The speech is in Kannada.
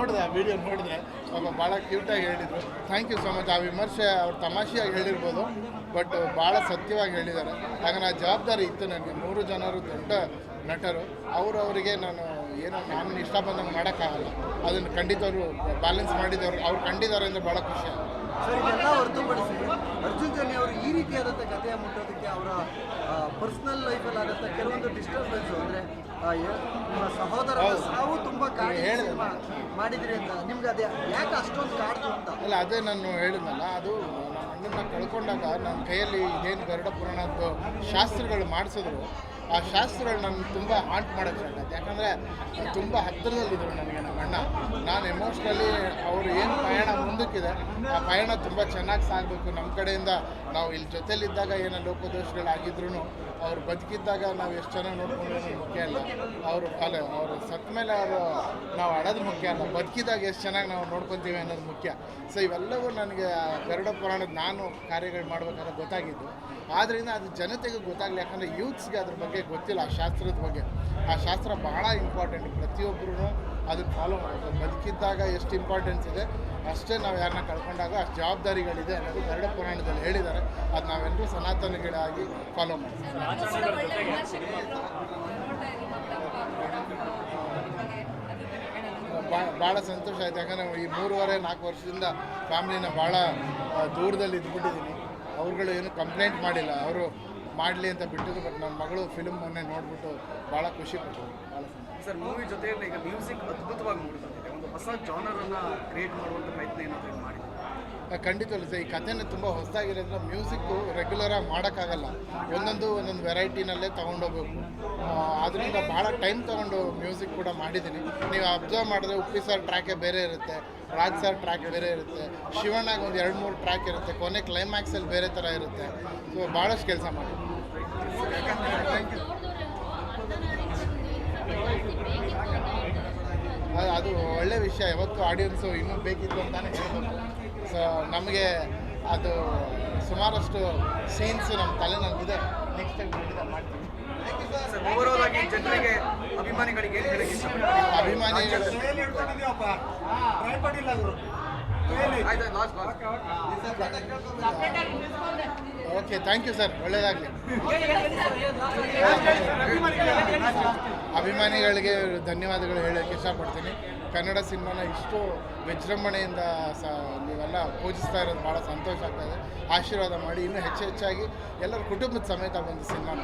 ನೋಡಿದೆ, ಆ ವಿಡಿಯೋ ನೋಡಿದೆ, ಪಾಪ ಭಾಳ ಕ್ಯೂಟಾಗಿ ಹೇಳಿದರು. Thank you so much. ಆ ವಿಮರ್ಶೆ ಅವ್ರು ತಮಾಷೆಯಾಗಿ ಹೇಳಿರ್ಬೋದು, ಬಟ್ ಭಾಳ ಸತ್ಯವಾಗಿ ಹೇಳಿದ್ದಾರೆ. ಹಾಗೆ ಆ ಜವಾಬ್ದಾರಿ ಇತ್ತು ನನಗೆ. 3 ಜನರು ದೊಡ್ಡ ನಟರು, ಅವರಿಗೆ ನಾನು ಇಷ್ಟ ಬಂದಂಗೆ ಮಾಡೋಕ್ಕಾಗಲ್ಲ. ಅದನ್ನು ಖಂಡಿತವರು ಬ್ಯಾಲೆನ್ಸ್ ಮಾಡಿದವರು ಅವ್ರು ಕಂಡಿದ್ದಾರೆ ಅಂದರೆ ಭಾಳ ಖುಷಿ ಆಗುತ್ತೆ. ಸರ್, ಇದೆಲ್ಲ ಹೊರತುಪಡಿಸಿ ಅರ್ಜುನ್ ಜನ್ಯ ಅವರು ಈ ರೀತಿಯಾದಂಥ ಕಥೆಯ ಮುಟ್ಟೋದಕ್ಕೆ ಅವರ ಪರ್ಸ್ನಲ್ ಲೈಫಲ್ಲಿ ಆದಂಥ ಕೆಲವೊಂದು ಡಿಸ್ಟರ್ಬೆನ್ಸು, ಅಂದರೆ ನಿಮ್ಮ ಸಹೋದರ ಸಾವು ತುಂಬ ಮಾಡಿದ್ರಿ ಅಂತ ನಿಮ್ಗೆ ಅದೇ ಯಾಕೆ ಅಷ್ಟೊಂದು ಕಾಡ್ತು ಅಂತ? ಅಲ್ಲ, ಅದೇ ನಾನು ಹೇಳಿದ್ನಲ್ಲ, ಅದು ನಮ್ಮ ಅಣ್ಣನ ಕಳ್ಕೊಂಡಾಗ ನನ್ನ ಕೈಯಲ್ಲಿ ಇದೇನು ಗರುಡ ಪುರಾಣದ್ದು ಶಾಸ್ತ್ರಗಳು ಮಾಡಿಸಿದ್ರು, ಆ ಶಾಸ್ತ್ರಗಳು ನನ್ನ ತುಂಬ ಹಾಂಟ್ ಮಾಡೋಕ್ಕೆ ಸ್ಟಾರ್ಟ್ ಆಯ್ತು. ಯಾಕಂದರೆ ತುಂಬ ಹತ್ತಿರದಲ್ಲಿದ್ದರು ನನಗೆ ನಮ್ಮ ಅಣ್ಣ. ನಾನು ಎಮೋಷ್ನಲಿ ಅವರು ಏನು ಪಯಣ ಮುಂದಕ್ಕಿದೆ, ಆ ಪಯಣ ತುಂಬ ಚೆನ್ನಾಗಿ ಸಾಗಬೇಕು. ನಮ್ಮ ಕಡೆಯಿಂದ ನಾವು ಇಲ್ಲಿ ಜೊತೆಲಿದ್ದಾಗ ಏನೋ ಲೋಪದೋಷಗಳಾಗಿದ್ರು ಅವ್ರು ಬದುಕಿದ್ದಾಗ ನಾವು ಎಷ್ಟು ಚೆನ್ನಾಗಿ ನೋಡ್ಕೊಂಡ್ರೆ ಮುಖ್ಯ ಅಲ್ಲ. ಅವರು ಸತ್ತ ಮೇಲೆ ನಾವು ಆಡೋದು ಮುಖ್ಯ ಅಲ್ಲ, ಬದುಕಿದಾಗ ಎಷ್ಟು ಚೆನ್ನಾಗಿ ನಾವು ನೋಡ್ಕೊತೀವಿ ಅನ್ನೋದು ಮುಖ್ಯ. ಸೊ ಇವೆಲ್ಲವೂ ನನಗೆ ಗರುಡ ಪುರಾಣದ ನಾನು ಕಾರ್ಯಗಳು ಮಾಡ್ಬೇಕಾದ್ರೆ ಗೊತ್ತಾಗಿದ್ದು. ಆದ್ದರಿಂದ ಅದು ಜನತೆಗೆ ಗೊತ್ತಾಗಲಿ, ಯಾಕಂದರೆ ಯೂತ್ಸ್ಗೆ ಅದ್ರ ಬಗ್ಗೆ ಗೊತ್ತಿಲ್ಲ, ಆ ಶಾಸ್ತ್ರದ ಬಗ್ಗೆ. ಆ ಶಾಸ್ತ್ರ ಭಾಳ ಇಂಪಾರ್ಟೆಂಟ್, ಪ್ರತಿಯೊಬ್ಬರೂ ಅದನ್ನು ಫಾಲೋ ಮಾಡಬೇಕು. ಬದುಕಿದ್ದಾಗ ಎಷ್ಟು ಇಂಪಾರ್ಟೆನ್ಸ್ ಇದೆ ಅಷ್ಟೇ ನಾವು ಯಾರನ್ನ ಕಳ್ಕೊಂಡಾಗ ಅಷ್ಟು ಜವಾಬ್ದಾರಿಗಳಿದೆ ಅನ್ನೋದು ಗರುಡ ಪುರಾಣದಲ್ಲಿ ಹೇಳಿದ್ದಾರೆ. ಅದು ನಾವೆಲ್ಲರೂ ಸನಾತನಿಗಳಾಗಿ ಫಾಲೋ ಮಾಡ್ತೀವಿ. ಭಾಳ ಸಂತೋಷ ಆಯಿತು. ಯಾಕಂದರೆ ಈ 3.5-4 ವರ್ಷದಿಂದ ಫ್ಯಾಮ್ಲಿನ ಭಾಳ ದೂರದಲ್ಲಿ ಇದ್ಬಿಟ್ಟಿದ್ದೀನಿ. ಅವ್ರುಗಳು ಏನು ಕಂಪ್ಲೇಂಟ್ ಮಾಡಿಲ್ಲ, ಅವರು ಮಾಡಲಿ ಅಂತ ಬಿಟ್ಟಿದ್ರು. ಬಟ್ ನನ್ನ ಮಗಳು ಫಿಲ್ಮ್ ಮೊನ್ನೆ ನೋಡಿಬಿಟ್ಟು ಭಾಳ ಖುಷಿ ಪಟ್ಟರು. ಭಾಳ ಸರ್, ಮೂವಿ ಜೊತೆಯಲ್ಲಿ ಈಗ ಮ್ಯೂಸಿಕ್ ಅದ್ಭುತವಾಗಿ ಮೂಡಿಬಂದಿದೆ. ಒಂದು ಹೊಸ ಜಾನರನ್ನು ಕ್ರಿಯೇಟ್ ಮಾಡುವಂಥ ಪ್ರಯತ್ನ ಏನಾದರೂ ಮಾಡಿದೆ? ಖಂಡಿತವಲ್ಲ ಸರ್. ಈ ಕಥೆನೇ ತುಂಬ ಹೊಸದಾಗಿರೋದ್ರಿಂದ ಮ್ಯೂಸಿಕ್ಕು ರೆಗ್ಯುಲರಾಗಿ ಮಾಡೋಕ್ಕಾಗಲ್ಲ, ಒಂದೊಂದು ವೆರೈಟಿನಲ್ಲೇ ತೊಗೊಂಡೋಗ್ಬೇಕು. ಅದರಿಂದ ಭಾಳ ಟೈಮ್ ತೊಗೊಂಡು ಮ್ಯೂಸಿಕ್ ಕೂಡ ಮಾಡಿದ್ದೀನಿ. ನೀವು ಅಬ್ಸರ್ವ್ ಮಾಡಿದ್ರೆ ಉಪ್ಪಿ ಸರ್ ಟ್ರ್ಯಾಕೇ ಬೇರೆ ಇರುತ್ತೆ, ರಾಜ್ ಸರ್ ಟ್ರ್ಯಾಕ್ ಬೇರೆ ಇರುತ್ತೆ, ಶಿವಣ್ಣಾಗ ಒಂದು 2-3 ಟ್ರ್ಯಾಕ್ ಇರುತ್ತೆ, ಕೊನೆ ಕ್ಲೈಮ್ಯಾಕ್ಸಲ್ಲಿ ಬೇರೆ ಥರ ಇರುತ್ತೆ. ಸೊ ಭಾಳಷ್ಟು ಕೆಲಸ ಮಾಡಿದ್ದೀನಿ. ಅದು ಒಳ್ಳೆ ವಿಷಯ. ಯಾವತ್ತು ಆಡಿಯನ್ಸು ಇನ್ನೂ ಬೇಕಿತ್ತು ಅಂತಾನೆ ಹೇಳ್ಬೇಕು. ಸೊ ನಮಗೆ ಅದು ಸುಮಾರಷ್ಟು ಸೀನ್ಸು ನಮ್ಮ ತಲೆನಲ್ಲಿದೆ. ನೆಕ್ಸ್ಟ್ ಟೈಮ್ ಖಂಡಿತ ಮಾಡ್ತೀವಿ. ಓವರಾಲ್ ಆಗಿ ಜನರಿಗೆ, ಅಭಿಮಾನಿಗಳಿಗೆ ಓಕೆ, ಥ್ಯಾಂಕ್ ಯು ಸರ್, ಒಳ್ಳೆಯದಾಗಲಿ. ಅಭಿಮಾನಿಗಳಿಗೆ ಧನ್ಯವಾದಗಳು ಹೇಳೋಕ್ಕೆ ಇಷ್ಟಪಡ್ತೀನಿ. ಕನ್ನಡ ಸಿನಿಮಾನ ಇಷ್ಟು ವಿಜೃಂಭಣೆಯಿಂದ ನೀವೆಲ್ಲ ಪೂಜಿಸ್ತಾ ಇರೋದು ಭಾಳ ಸಂತೋಷ ಆಗ್ತಾಯಿದೆ. ಆಶೀರ್ವಾದ ಮಾಡಿ ಇನ್ನೂ ಹೆಚ್ಚಾಗಿ ಎಲ್ಲರ ಕುಟುಂಬದ ಸಮೇತ ಬಂದು ಸಿನಿಮಾ